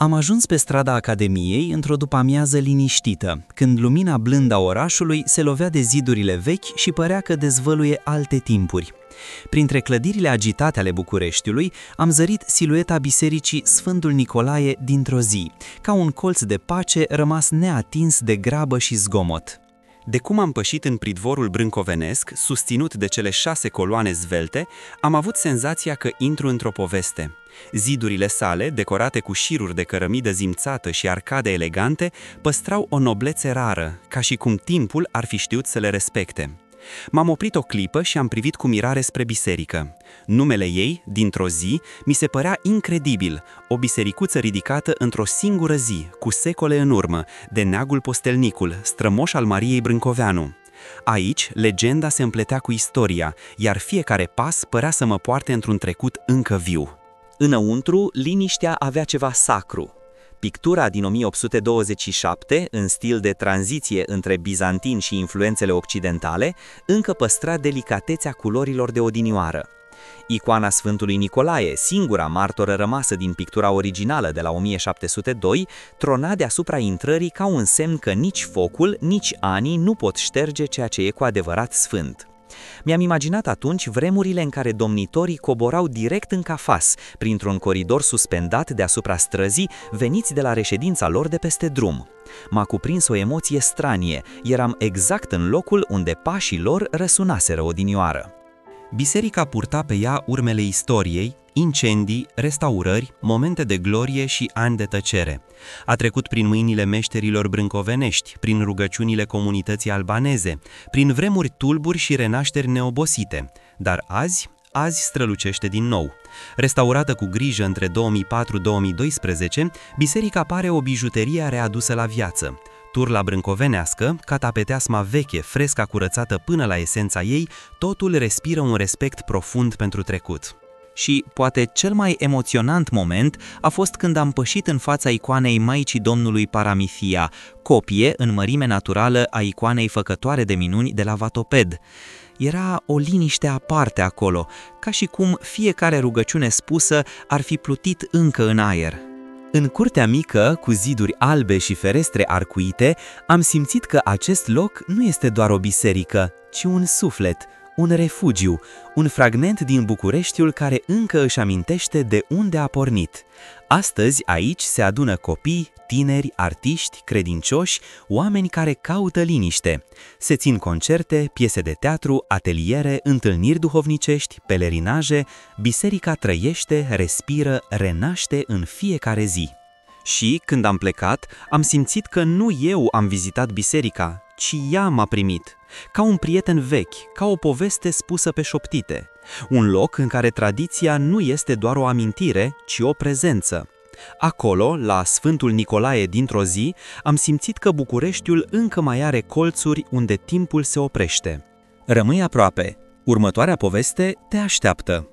Am ajuns pe strada Academiei într-o după-amiază liniștită, când lumina blândă a orașului se lovea de zidurile vechi și părea că dezvăluie alte timpuri. Printre clădirile agitate ale Bucureștiului am zărit silueta bisericii Sfântul Nicolae dintr-o zi, ca un colț de pace rămas neatins de grabă și zgomot. De cum am pășit în pridvorul brâncovenesc, susținut de cele 6 coloane zvelte, am avut senzația că intru într-o poveste. Zidurile sale, decorate cu șiruri de cărămidă zimțată și arcade elegante, păstrau o noblețe rară, ca și cum timpul ar fi știut să le respecte. M-am oprit o clipă și am privit cu mirare spre biserică. Numele ei, dintr-o zi, mi se părea incredibil, o bisericuță ridicată într-o singură zi, cu secole în urmă, de Neagul Postelnicul, strămoș al Mariei Brâncoveanu. Aici, legenda se împletea cu istoria, iar fiecare pas părea să mă poarte într-un trecut încă viu. Înăuntru, liniștea avea ceva sacru. Pictura din 1827, în stil de tranziție între bizantin și influențele occidentale, încă păstra delicatețea culorilor de odinioară. Icoana Sfântului Nicolae, singura martoră rămasă din pictura originală de la 1702, trona deasupra intrării ca un semn că nici focul, nici anii nu pot șterge ceea ce e cu adevărat sfânt. Mi-am imaginat atunci vremurile în care domnitorii coborau direct în Cafas, printr-un coridor suspendat deasupra străzii, veniți de la reședința lor de peste drum. M-a cuprins o emoție stranie, eram exact în locul unde pașii lor răsunaseră odinioară. Biserica purta pe ea urmele istoriei, incendii, restaurări, momente de glorie și ani de tăcere. A trecut prin mâinile meșterilor brâncovenești, prin rugăciunile comunității albaneze, prin vremuri tulburi și renașteri neobosite, dar azi strălucește din nou. Restaurată cu grijă între 2004-2012, biserica pare o bijuterie readusă la viață. Turla brâncovenească, ca tapeteasma veche, fresca curățată până la esența ei, totul respiră un respect profund pentru trecut. Și poate cel mai emoționant moment a fost când am pășit în fața icoanei Maicii Domnului Paramithia, copie în mărime naturală a icoanei făcătoare de minuni de la Vatoped. Era o liniște aparte acolo, ca și cum fiecare rugăciune spusă ar fi plutit încă în aer. În curtea mică, cu ziduri albe și ferestre arcuite, am simțit că acest loc nu este doar o biserică, ci un suflet, un refugiu, un fragment din Bucureștiul care încă își amintește de unde a pornit. Astăzi aici se adună copii, tineri, artiști, credincioși, oameni care caută liniște. Se țin concerte, piese de teatru, ateliere, întâlniri duhovnicești, pelerinaje, biserica trăiește, respiră, renaște în fiecare zi. Și, când am plecat, am simțit că nu eu am vizitat biserica, ci ea m-a primit, ca un prieten vechi, ca o poveste spusă pe șoptite. Un loc în care tradiția nu este doar o amintire, ci o prezență. Acolo, la Sfântul Nicolae dintr-o zi, am simțit că Bucureștiul încă mai are colțuri unde timpul se oprește. Rămâi aproape. Următoarea poveste te așteaptă.